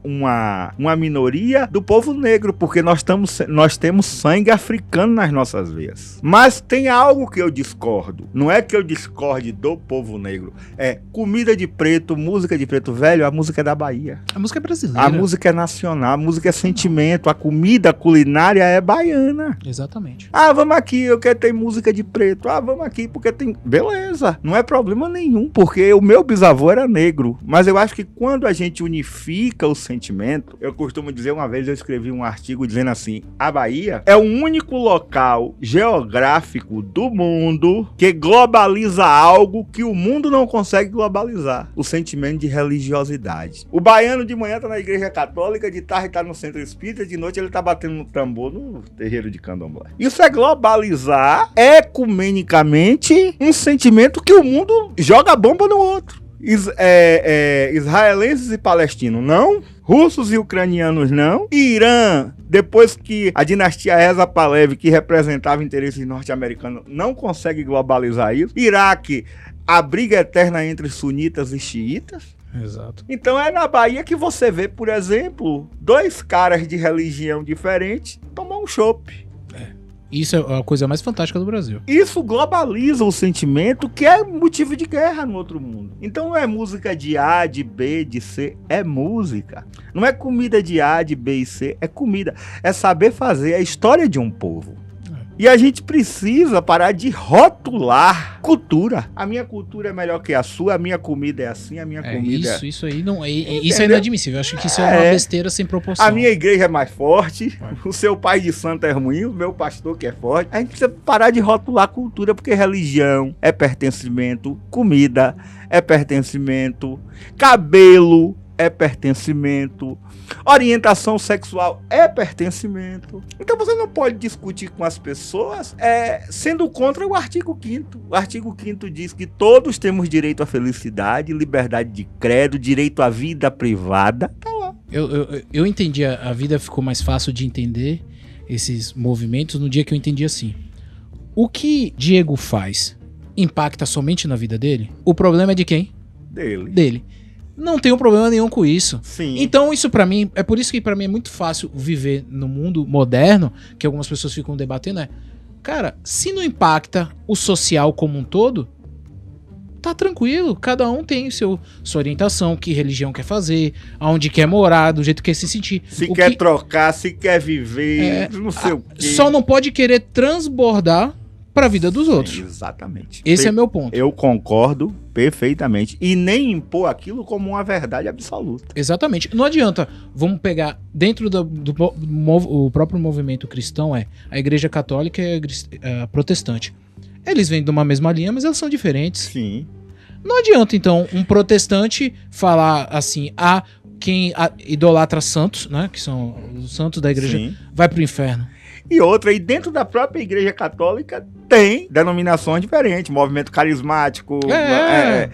minoria do povo negro, porque nós temos sangue africano nas nossas veias. Mas tem algo que eu discordo. Não é que eu discorde do povo negro. É comida de preto, música de preto. Velho, a música é da Bahia. A música é brasileira. A música é nacional, a música é sentimento. A comida culinária é baiana. Exatamente. Ah, vamos aqui, eu quero ter música de preto. Ah, vamos aqui porque tem... Beleza, não é problema nenhum, porque o meu bisavô era negro. Mas eu acho que quando a gente unifica o sentimento, eu costumo dizer, uma vez eu escrevi um artigo dizendo assim, a Bahia é o único local geográfico do mundo que globaliza algo que o mundo não consegue globalizar, o sentimento de religiosidade. O baiano de manhã tá na igreja católica, de tarde tá no centro espírita, de noite ele tá batendo no tambor no terreiro de candomblé. Isso é globalizar ecumenicamente um sentimento que o mundo joga bomba no outro. Israelenses e palestinos não, russos e ucranianos não, Irã, depois que a dinastia Reza Pahlavi, que representava interesses norte-americanos, não consegue globalizar isso, Iraque, a briga eterna entre sunitas e xiitas. Exato. Então é na Bahia que você vê, por exemplo, dois caras de religião diferente tomar um chopp. Isso é a coisa mais fantástica do Brasil. Isso globaliza o sentimento, que é motivo de guerra no outro mundo. Então não é música de A, de B, de C, é música. Não é comida de A, de B e C, é comida. É saber fazer a história de um povo. E a gente precisa parar de rotular cultura. A minha cultura é melhor que a sua, a minha comida é assim, a minha comida Isso aí não, isso é inadmissível. Eu acho que isso é uma besteira sem proporção. A minha igreja é mais forte, o seu pai de santo é ruim, o meu pastor que é forte. A gente precisa parar de rotular cultura, porque religião é pertencimento, comida é pertencimento, cabelo é pertencimento, orientação sexual é pertencimento. Então você não pode discutir com as pessoas sendo contra o artigo 5º. O artigo 5º diz que todos temos direito à felicidade, liberdade de credo, direito à vida privada. Tá lá. Eu entendi, a vida ficou mais fácil de entender esses movimentos no dia que eu entendi assim. O que Diego faz impacta somente na vida dele? O problema é de quem? Dele. Não tenho problema nenhum com isso. Sim. Então isso pra mim, é por isso que pra mim é muito fácil viver no mundo moderno, que algumas pessoas ficam debatendo, cara, se não impacta o social como um todo, tá tranquilo, cada um tem sua orientação, que religião quer fazer, aonde quer morar, do jeito que quer se sentir. Se quer trocar, se quer viver, não sei o quê. Só não pode querer transbordar pra vida dos outros. Exatamente. Esse é meu ponto. Eu concordo perfeitamente. E nem impor aquilo como uma verdade absoluta. Exatamente. Não adianta, vamos pegar dentro o próprio movimento cristão, a igreja católica e a protestante. Eles vêm de uma mesma linha, mas elas são diferentes. Sim. Não adianta, então, um protestante falar assim, quem idolatra santos, né, que são os santos da igreja, Sim. vai pro inferno. E outra, e dentro da própria igreja católica tem denominações diferentes, movimento carismático,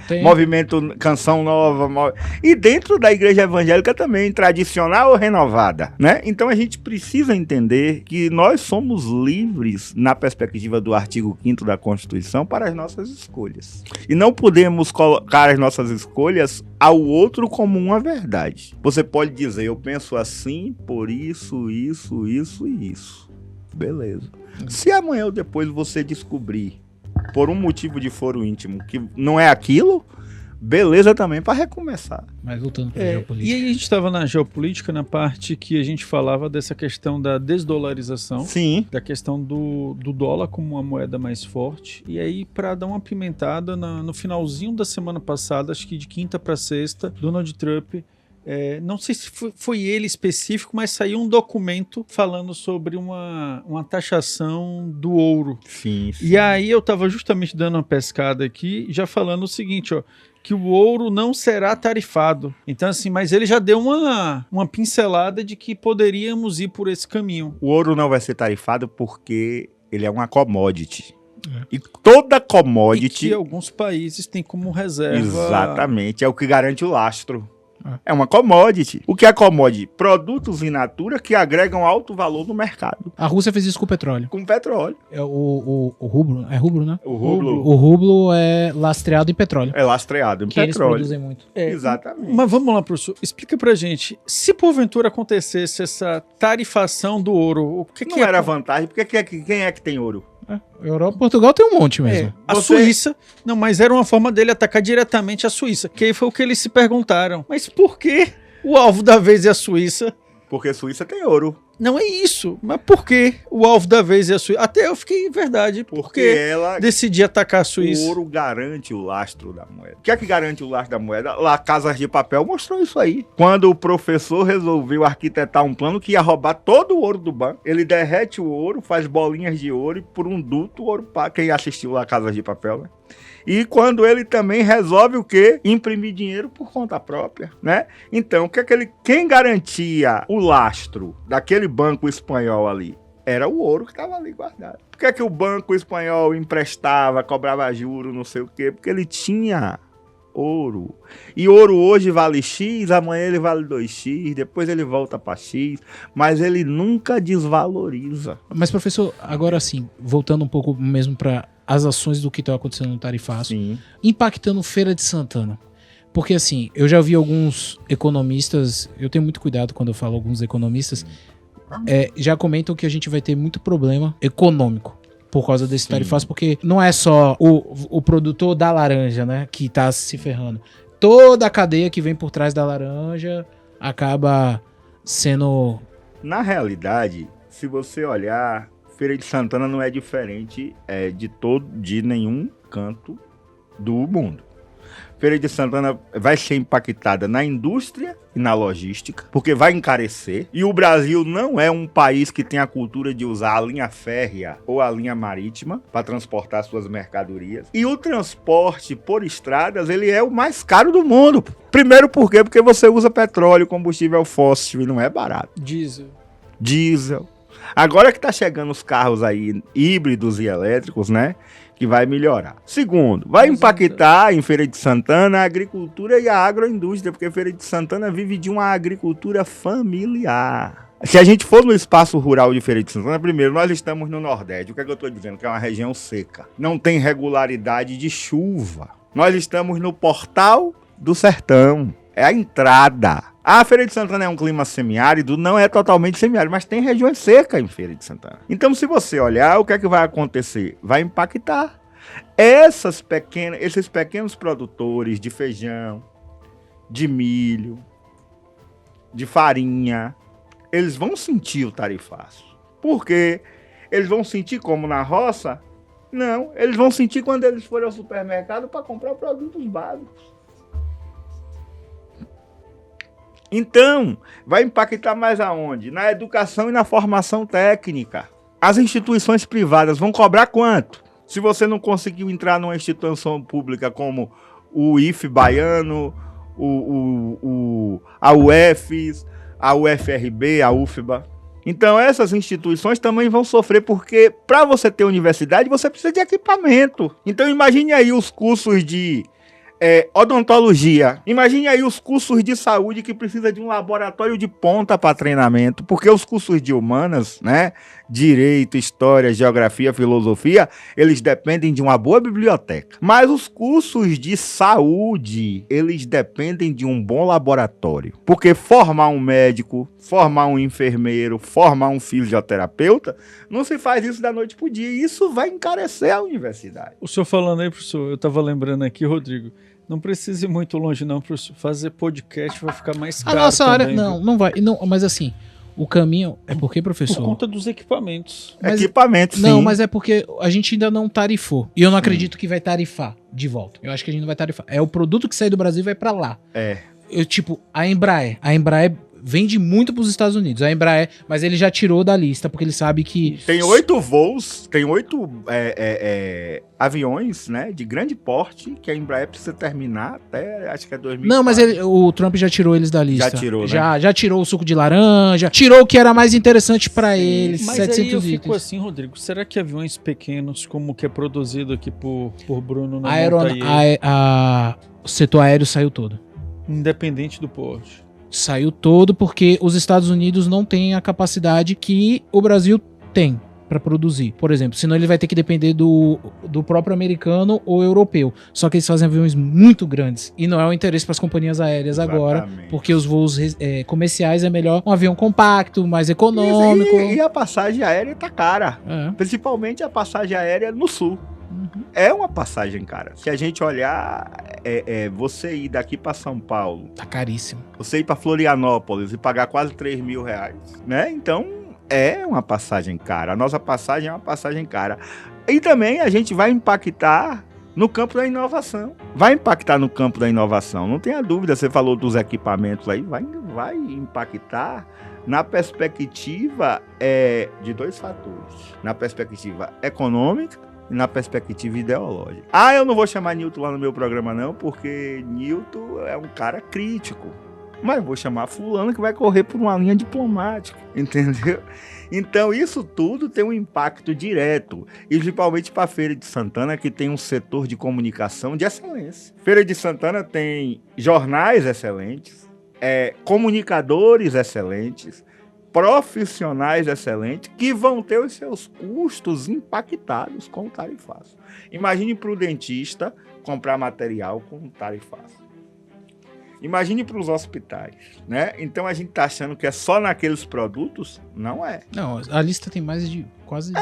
tem. movimento canção nova, e dentro da igreja evangélica também, tradicional ou renovada, né? Então a gente precisa entender que nós somos livres na perspectiva do artigo 5º da Constituição para as nossas escolhas. E não podemos colocar as nossas escolhas ao outro como uma verdade. Você pode dizer, eu penso assim por isso, isso, isso e isso. Beleza. Se amanhã ou depois você descobrir, por um motivo de foro íntimo, que não é aquilo, beleza também para recomeçar. Mas voltando para a geopolítica. E aí a gente estava na geopolítica, na parte que a gente falava dessa questão da desdolarização. Sim. Da questão do dólar como uma moeda mais forte. E aí, para dar uma pimentada, no finalzinho da semana passada, acho que de quinta para sexta, Donald Trump... não sei se foi ele específico, mas saiu um documento falando sobre uma taxação do ouro. Sim. E aí eu estava justamente dando uma pescada aqui, já falando o seguinte, que o ouro não será tarifado. Então assim, mas ele já deu uma pincelada de que poderíamos ir por esse caminho. O ouro não vai ser tarifado porque ele é uma commodity. E toda commodity... E que alguns países têm como reserva... Exatamente, é o que garante o lastro. É uma commodity. O que é commodity? Produtos in natura que agregam alto valor no mercado. A Rússia fez isso com o petróleo. Com petróleo. É o rublo, é rublo, né? O rublo O rublo é lastreado em petróleo. é lastreado em Que eles petróleo. produzem muito. Exatamente. Mas vamos lá, professor. Explica pra gente. Se porventura acontecesse essa tarifação do ouro, o que Não que era vantagem, porque quem é que tem ouro? Europa, Portugal tem um monte mesmo. A Você- Suíça. Não, mas era uma forma dele atacar diretamente a Suíça. Que aí foi o que eles se perguntaram. Mas por que o alvo da vez é a Suíça? Porque Suíça tem ouro. Não é isso. Mas por que o alvo da vez é a Suíça? Até eu fiquei, verdade, Porque porque ela... decidi atacar a O Suíça. ouro garante o lastro da moeda. O que é que garante o lastro da moeda? Lá, Casas de Papel mostrou isso aí. Quando o professor resolveu arquitetar um plano que ia roubar todo o ouro do banco, ele derrete o ouro, faz bolinhas de ouro e por um duto o ouro para quem assistiu lá Casas de Papel, né? E quando ele também resolve o quê? Imprimir dinheiro por conta própria, né? Então, quem garantia o lastro daquele banco espanhol ali? Era o ouro que estava ali guardado. Por que o banco espanhol emprestava, cobrava juros, não sei o quê? Porque ele tinha ouro. E ouro hoje vale X, amanhã ele vale 2X, depois ele volta para X, mas ele nunca desvaloriza. Mas, professor, agora sim, voltando um pouco mesmo para as ações do que está acontecendo no tarifaço, Sim. impactando Feira de Santana. Porque assim, eu já vi alguns economistas, eu tenho muito cuidado quando eu falo alguns economistas, já comentam que a gente vai ter muito problema econômico por causa desse tarifaço, porque não é só o produtor da laranja, né, que tá se ferrando. Toda a cadeia que vem por trás da laranja acaba sendo... Na realidade, se você olhar, Feira de Santana não é diferente de nenhum canto do mundo. Feira de Santana vai ser impactada na indústria e na logística, porque vai encarecer. E o Brasil não é um país que tem a cultura de usar a linha férrea ou a linha marítima para transportar suas mercadorias. E o transporte por estradas, ele é o mais caro do mundo. Primeiro por quê? Porque você usa petróleo, combustível fóssil e não é barato. Diesel. Agora que tá chegando os carros aí híbridos e elétricos, né? Que vai melhorar. Segundo, vai impactar em Feira de Santana a agricultura e a agroindústria, porque Feira de Santana vive de uma agricultura familiar. Se a gente for no espaço rural de Feira de Santana, primeiro, nós estamos no Nordeste. O que é que eu estou dizendo? Que é uma região seca. Não tem regularidade de chuva. Nós estamos no Portal do Sertão. É a entrada. A Feira de Santana é um clima semiárido, não é totalmente semiárido, mas tem regiões secas em Feira de Santana. Então, se você olhar, o que é que vai acontecer? Vai impactar. Esses pequenos produtores de feijão, de milho, de farinha, eles vão sentir o tarifaço. Por quê? Eles vão sentir como na roça? Não, eles vão sentir quando eles forem ao supermercado para comprar produtos básicos. Então, vai impactar mais aonde? Na educação e na formação técnica. As instituições privadas vão cobrar quanto? Se você não conseguiu entrar numa instituição pública como o IFE baiano, a UFES, a UFRB, a UFBA. Então, essas instituições também vão sofrer, porque para você ter universidade, você precisa de equipamento. Então, imagine aí os cursos de odontologia. Imagine aí os cursos de saúde que precisa de um laboratório de ponta para treinamento, porque os cursos de humanas, né, direito, história, geografia, filosofia, eles dependem de uma boa biblioteca. Mas os cursos de saúde, eles dependem de um bom laboratório, porque formar um médico, formar um enfermeiro, formar um fisioterapeuta, não se faz isso da noite pro dia, e isso vai encarecer a universidade. O senhor falando aí, professor, eu tava lembrando aqui, Rodrigo, não precisa ir muito longe não, professor. Fazer podcast vai ficar mais caro A nossa área, também, viu? não vai, não, mas assim, o caminho é porque, professor... Por conta dos equipamentos. Mas- Equipamento, sim. Não, mas é porque a gente ainda não tarifou. E eu não acredito que vai tarifar de volta. Eu acho que a gente não vai tarifar. É o produto que sai do Brasil e vai pra lá. A Embraer vende muito pros Estados Unidos. A Embraer, mas ele já tirou da lista, porque ele sabe que... Tem 8 voos, tem 8 aviões, né, de grande porte, que a Embraer precisa terminar até, acho que é 2004. Não, mas o Trump já tirou eles da lista. Já tirou, né? Já tirou o suco de laranja, tirou o que era mais interessante pra eles, Mas 700 aí eu fico itens. assim, Rodrigo, será que aviões pequenos, como o que é produzido aqui por Bruno, não O setor aéreo saiu todo. Independente do porte. Saiu todo porque os Estados Unidos não têm a capacidade que o Brasil tem para produzir. Por exemplo, senão ele vai ter que depender do próprio americano ou europeu. Só que eles fazem aviões muito grandes. E não é o interesse para as companhias aéreas agora, porque os voos comerciais é melhor um avião compacto, mais econômico. E a passagem aérea tá cara. Principalmente a passagem aérea no sul. É uma passagem cara. Se a gente olhar, você ir daqui para São Paulo, tá caríssimo. Você ir para Florianópolis e pagar quase R$3.000, né? Então, é uma passagem cara. A nossa passagem é uma passagem cara. E também a gente vai impactar no campo da inovação. Vai impactar no campo da inovação. Não tenha dúvida, você falou dos equipamentos aí, vai impactar na perspectiva de dois fatores. Na perspectiva econômica e na perspectiva ideológica. Eu não vou chamar Newton lá no meu programa não, porque Newton é um cara crítico. Mas vou chamar fulano que vai correr por uma linha diplomática, entendeu? Então isso tudo tem um impacto direto, e principalmente para a Feira de Santana, que tem um setor de comunicação de excelência. Feira de Santana tem jornais excelentes, comunicadores excelentes, profissionais excelentes, que vão ter os seus custos impactados com o tarifaço. Imagine para o dentista comprar material com tarifaço. Imagine para os hospitais, né? Então a gente tá achando que é só naqueles produtos? Não é. Não, a lista tem mais de quase...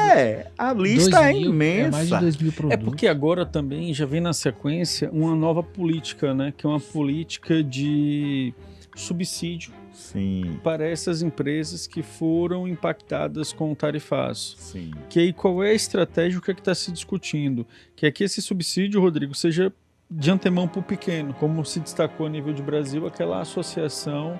a lista é imensa. É mais de 2.000 produtos. É porque agora também já vem na sequência uma nova política, né? Que é uma política de subsídio. Sim. Para essas empresas que foram impactadas com o tarifaço. Sim. Que aí qual é a estratégia, o que é que está se discutindo? Que é que esse subsídio, Rodrigo, seja de antemão para o pequeno, como se destacou a nível de Brasil, aquela associação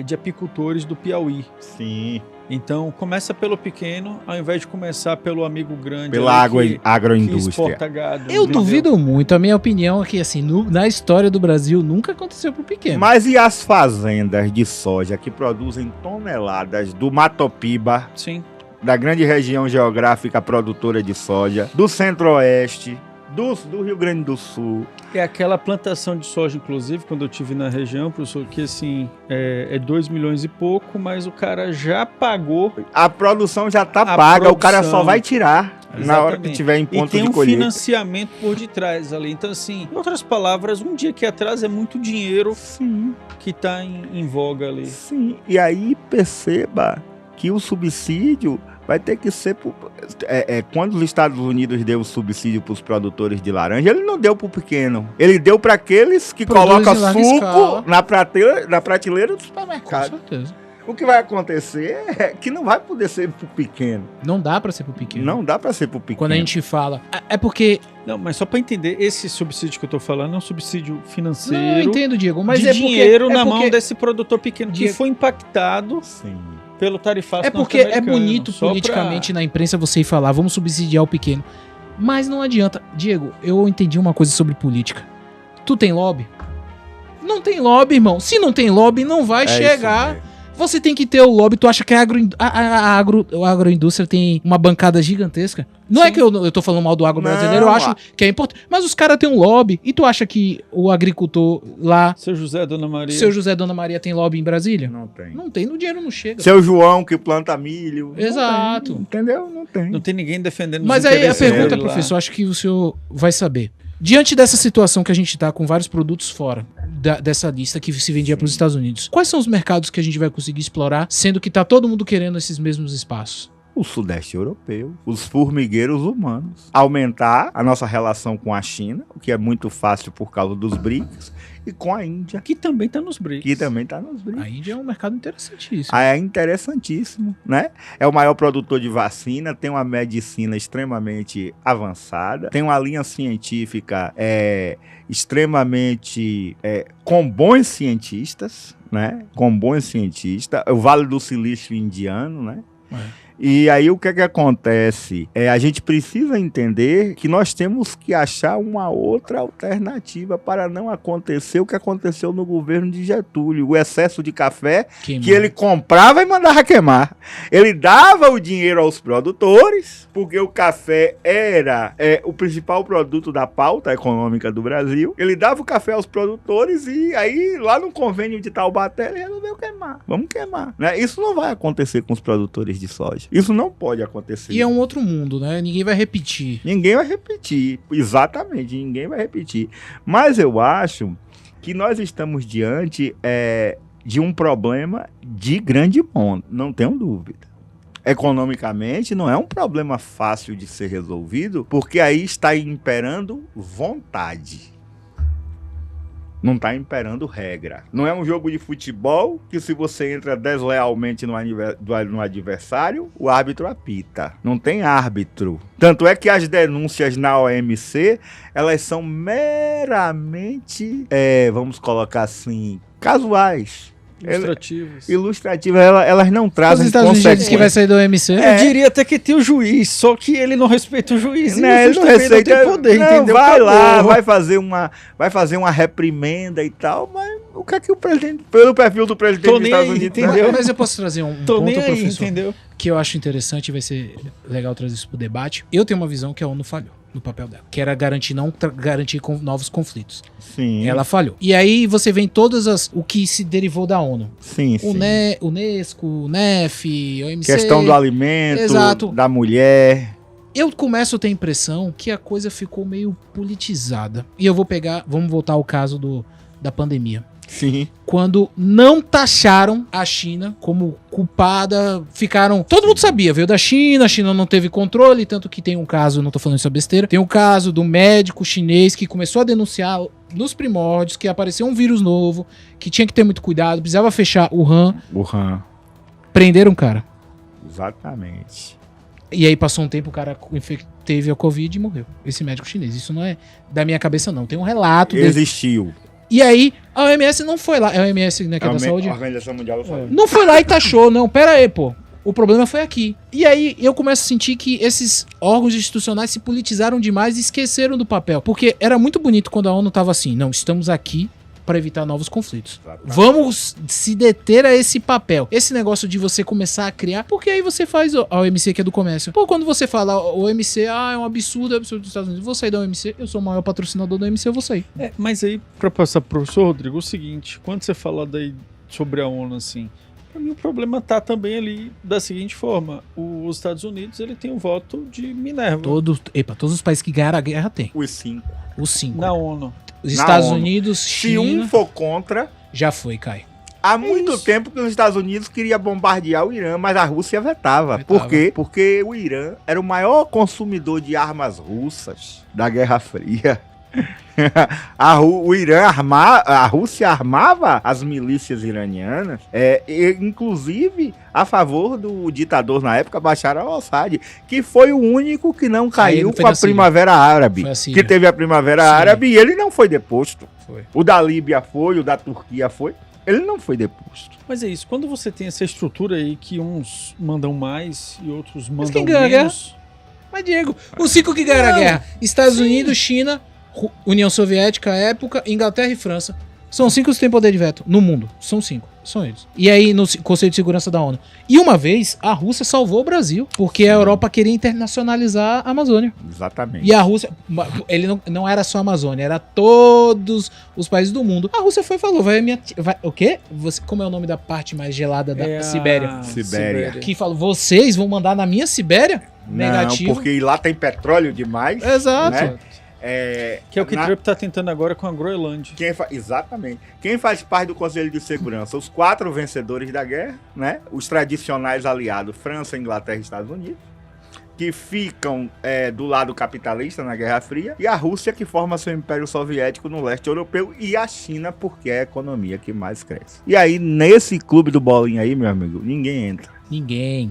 de apicultores do Piauí. Sim. Então, começa pelo pequeno, ao invés de começar pelo amigo grande. Pela agroindústria. Gado, eu duvido muito. A minha opinião é que, assim, na história do Brasil, nunca aconteceu pro pequeno. Mas e as fazendas de soja que produzem toneladas do Matopiba? Sim. Da grande região geográfica produtora de soja, do Centro-Oeste, do Rio Grande do Sul. É aquela plantação de soja, inclusive, quando eu estive na região, professor, que assim, é 2 milhões e pouco, mas o cara já pagou. A produção já tá paga, o cara só vai tirar. Exatamente. Na hora que tiver em ponto de colheita. E tem um financiamento por detrás ali. Então, assim, em outras palavras, um dia que atrás é muito dinheiro. Sim. Que tá em voga ali. Sim, e aí perceba que o subsídio vai ter que ser... quando os Estados Unidos deu o subsídio para os produtores de laranja, ele não deu para o pequeno. Ele deu para aqueles que colocam suco na prateleira do supermercado. Com certeza. O que vai acontecer é que não vai poder ser para o pequeno. Não dá para ser para o pequeno. Não dá para ser para o pequeno. Quando a gente fala... É porque... Não, mas só para entender, esse subsídio que eu tô falando é um subsídio financeiro. Não, eu entendo, Diego, mas de dinheiro na mão desse produtor pequeno que foi impactado... Sim. Pelo tarifaço é porque é bonito politicamente na imprensa você ir falar, vamos subsidiar o pequeno. Mas não adianta. Diego, eu entendi uma coisa sobre política. Tu tem lobby? Não tem lobby, irmão. Se não tem lobby, não vai chegar. Você tem que ter o lobby. Tu acha que a agroindústria tem uma bancada gigantesca? Não é que eu tô falando mal do agro brasileiro, eu acho que é importante. Mas os caras têm um lobby. E tu acha que o agricultor lá... Seu José, Dona Maria tem lobby em Brasília? Não tem. Não tem, o dinheiro não chega. Seu João que planta milho. Exato. Tem, entendeu? Não tem. Não tem ninguém defendendo os Mas aí a pergunta, lá. professor, acho que o senhor vai saber. Diante dessa situação que a gente tá com vários produtos fora dessa lista que se vendia para os Estados Unidos, quais são os mercados que a gente vai conseguir explorar, sendo que tá todo mundo querendo esses mesmos espaços? O Sudeste Europeu, os formigueiros humanos, aumentar a nossa relação com a China, o que é muito fácil por causa dos BRICS, e com a Índia. Que também está nos BRICS. A Índia é um mercado interessantíssimo. É interessantíssimo, né? É o maior produtor de vacina, tem uma medicina extremamente avançada, tem uma linha científica extremamente com bons cientistas, né? Com bons cientistas. O Vale do Silício indiano, né? E aí o que é que acontece? A gente precisa entender que nós temos que achar uma outra alternativa para não acontecer o que aconteceu no governo de Getúlio. O excesso de café que ele comprava e mandava queimar. Ele dava o dinheiro aos produtores, porque o café era o principal produto da pauta econômica do Brasil. Ele dava o café aos produtores e aí lá no convênio de Taubaté ele resolveu queimar. Vamos queimar, né? Isso não vai acontecer com os produtores de soja. Isso não pode acontecer. E é um outro mundo, né? Ninguém vai repetir. Ninguém vai repetir. Exatamente, ninguém vai repetir. Mas eu acho que nós estamos diante de um problema de grande monta, não tenho dúvida. Economicamente, não é um problema fácil de ser resolvido, porque aí está imperando vontade. Não está imperando regra. Não é um jogo de futebol que se você entra deslealmente no adversário, o árbitro apita. Não tem árbitro. Tanto é que as denúncias na OMC, elas são meramente, vamos colocar assim, casuais. Ilustrativas, elas não trazem Os Estados Unidos já disse que vai sair do OMC. Eu diria até que tem o juiz, só que ele não respeita o juiz. Né, ele não respeita, não tem poder, não, entendeu? Vai lá, vai fazer uma reprimenda e tal, mas o que é que o presidente, pelo perfil do presidente dos Estados Unidos, entendeu? Mas eu posso trazer um Tô ponto, nem aí, professor, entendeu? que eu acho interessante e vai ser legal trazer isso pro debate. Eu tenho uma visão que a ONU falhou no papel dela, que era garantir novos conflitos. Sim. Ela falhou. E aí você vem o que se derivou da ONU. Sim, sim. Unesco, UNEF, OMC. Questão do alimento, Exato. da mulher. Eu começo a ter a impressão que a coisa ficou meio politizada. E vamos voltar ao caso da pandemia. Sim. Quando não taxaram a China como culpada, todo mundo sabia, veio da China, a China não teve controle, tanto que tem um caso, não tô falando isso besteira, tem um caso do médico chinês que começou a denunciar nos primórdios que apareceu um vírus novo, que tinha que ter muito cuidado, precisava fechar o Wuhan. Prenderam o cara. Exatamente. E aí passou um tempo, o cara teve a Covid e morreu. Esse médico chinês. Isso não é da minha cabeça, não. Tem um relato Existiu. E aí, a OMS não foi lá. É a OMS, né, que é da saúde? A Organização Mundial da Saúde. Não foi lá e taxou, não. Pera aí, pô. O problema foi aqui. E aí, eu começo a sentir que esses órgãos institucionais se politizaram demais e esqueceram do papel. Porque era muito bonito quando a ONU tava assim, não, estamos aqui para evitar novos conflitos. Exatamente. Vamos se deter a esse papel. Esse negócio de você começar a criar, porque aí você faz a OMC, que é do comércio. Pô, quando você fala o OMC, é um absurdo dos Estados Unidos. Vou sair da OMC, eu sou o maior patrocinador da OMC, eu vou sair. Mas aí, para passar pro professor Rodrigo, o seguinte, quando você fala daí sobre a ONU, assim, pra mim o problema tá também ali da seguinte forma, os Estados Unidos, ele tem um voto de Minerva. Todos os países que ganharam a guerra têm. Os 5. Os 5. Na ONU. Os Estados Unidos, China... Se um for contra... Já foi, Caio. Há muito tempo que os Estados Unidos queria bombardear o Irã, mas a Rússia vetava. Por quê? Porque o Irã era o maior consumidor de armas russas da Guerra Fria. A Rússia armava as milícias iranianas, inclusive a favor do ditador na época, Bashar al-Assad, que foi o único que não caiu com a Primavera Árabe. Que teve a Primavera Árabe e ele não foi deposto. Foi. O da Líbia foi, o da Turquia foi. Ele não foi deposto. Mas é isso, quando você tem essa estrutura aí que uns mandam mais e outros mandam quem ganha menos... Mas, Diego, os 5 que ganharam a guerra, Estados Unidos, China, União Soviética, época, Inglaterra e França. São 5 que têm poder de veto no mundo. São 5. São eles. E aí, no Conselho de Segurança da ONU. E uma vez, a Rússia salvou o Brasil, porque a Europa queria internacionalizar a Amazônia. Exatamente. E a Rússia, ele não era só a Amazônia, era todos os países do mundo. A Rússia foi e falou, o quê? Como é o nome da parte mais gelada da Sibéria? Sibéria. Que falou, vocês vão mandar na minha Sibéria? Negativo. Não, porque lá tem petróleo demais. Exato. Né? Que é o que Trump está tentando agora com a Groenlândia. Exatamente. Quem faz parte do Conselho de Segurança? Os 4 vencedores da guerra, né? Os tradicionais aliados, França, Inglaterra e Estados Unidos, que ficam do lado capitalista na Guerra Fria, e a Rússia, que forma seu Império Soviético no leste europeu, e a China, porque é a economia que mais cresce. E aí, nesse clube do bolinha aí, meu amigo, ninguém entra. Ninguém.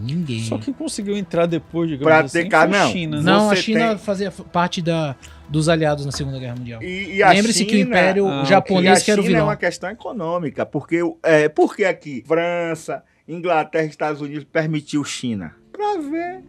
Só quem conseguiu entrar depois, digamos pra assim, foi a China. Não, a China fazia parte dos aliados na Segunda Guerra Mundial. Lembre-se que o Império japonês que era o vilão. A China é uma questão econômica, porque aqui, França, Inglaterra e Estados Unidos permitiu China. para ver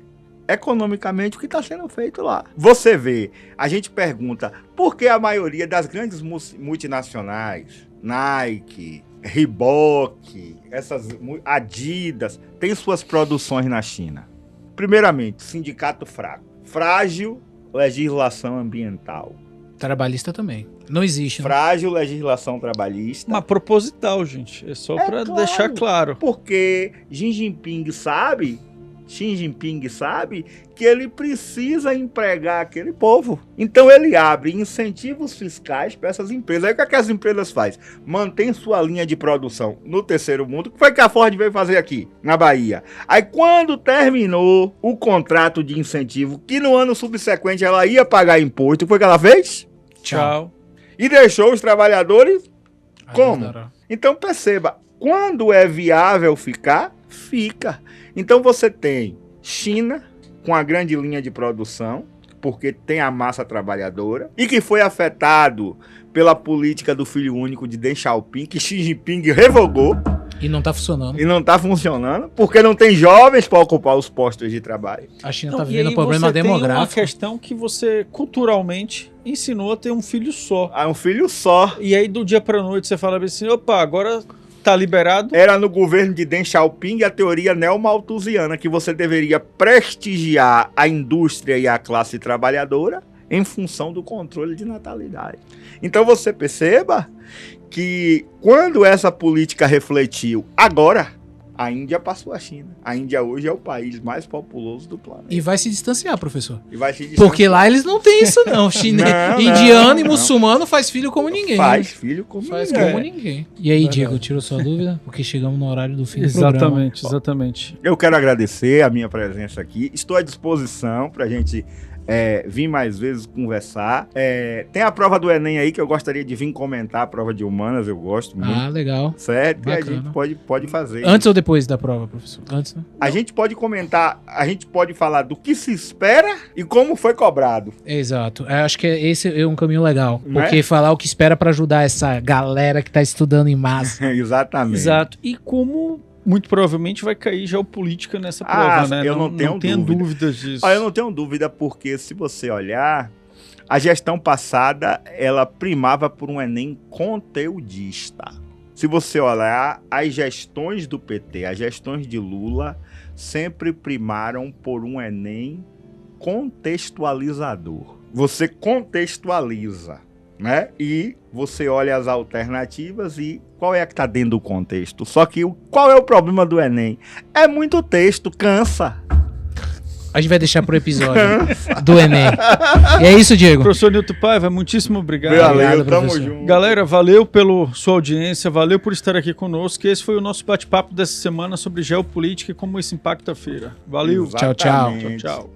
economicamente o que está sendo feito lá. Você vê, a gente pergunta por que a maioria das grandes multinacionais, Nike, Reebok, essas Adidas, tem suas produções na China. Primeiramente, sindicato fraco, frágil legislação ambiental. Trabalhista também. Não existe. Frágil legislação trabalhista. Mas proposital, gente. É só para deixar claro. Porque Xi Jinping sabe que ele precisa empregar aquele povo. Então ele abre incentivos fiscais para essas empresas. Aí o que as empresas fazem? Mantém sua linha de produção no terceiro mundo. O que foi que a Ford veio fazer aqui, na Bahia? Aí quando terminou o contrato de incentivo, que no ano subsequente ela ia pagar imposto, o que foi que ela fez? Tchau. E deixou os trabalhadores como? Então perceba, quando é viável ficar, fica. Então você tem China com a grande linha de produção, porque tem a massa trabalhadora, e que foi afetado pela política do filho único de Deng Xiaoping, que Xi Jinping revogou. E não tá funcionando. E não tá funcionando, porque não tem jovens para ocupar os postos de trabalho. A China tá vivendo um problema demográfico. Tem uma questão que você, culturalmente, ensinou a ter um filho só. Ah, um filho só. E aí, do dia pra noite, você fala assim, opa, agora tá liberado. Era no governo de Deng Xiaoping a teoria neomalthusiana, que você deveria prestigiar a indústria e a classe trabalhadora em função do controle de natalidade. Então você perceba que quando essa política refletiu agora, a Índia passou a China. A Índia hoje é o país mais populoso do planeta. E vai se distanciar, professor. E vai se distanciar. Porque lá eles não têm isso não. Indiano e muçulmano faz filho como ninguém. Faz filho como faz ninguém. Como ninguém. E aí, Diego, tirou sua dúvida? Porque chegamos no horário do fim do programa. Exatamente. Eu quero agradecer a minha presença aqui. Estou à disposição para a gente vir mais vezes conversar. Tem a prova do Enem aí que eu gostaria de vir comentar, a prova de humanas, eu gosto muito. Ah, legal. Certo? Bacana. E a gente pode fazer. Antes ou depois da prova, professor? Antes, né? A gente pode comentar, a gente pode falar do que se espera e como foi cobrado. Exato. Eu acho que esse é um caminho legal. Não Porque falar o que espera pra ajudar essa galera que tá estudando em massa. Exatamente. Exato. E como muito provavelmente vai cair geopolítica nessa prova, né? Eu não tenho dúvidas disso. Eu não tenho dúvida, porque se você olhar, a gestão passada, ela primava por um Enem conteudista. Se você olhar, as gestões do PT, as gestões de Lula, sempre primaram por um Enem contextualizador. Você contextualiza, né? E você olha as alternativas e qual é a que está dentro do contexto. Só que qual é o problema do Enem? É muito texto, cansa. A gente vai deixar pro episódio do Enem. E é isso, Diego. Professor Nilton Paiva, muitíssimo obrigado. Valeu, tamo professor. junto. Galera, valeu pela sua audiência, valeu por estar aqui conosco. Esse foi o nosso bate-papo dessa semana sobre geopolítica e como isso impacta a feira. Valeu. Tchau, tchau. Exatamente. Tchau, tchau.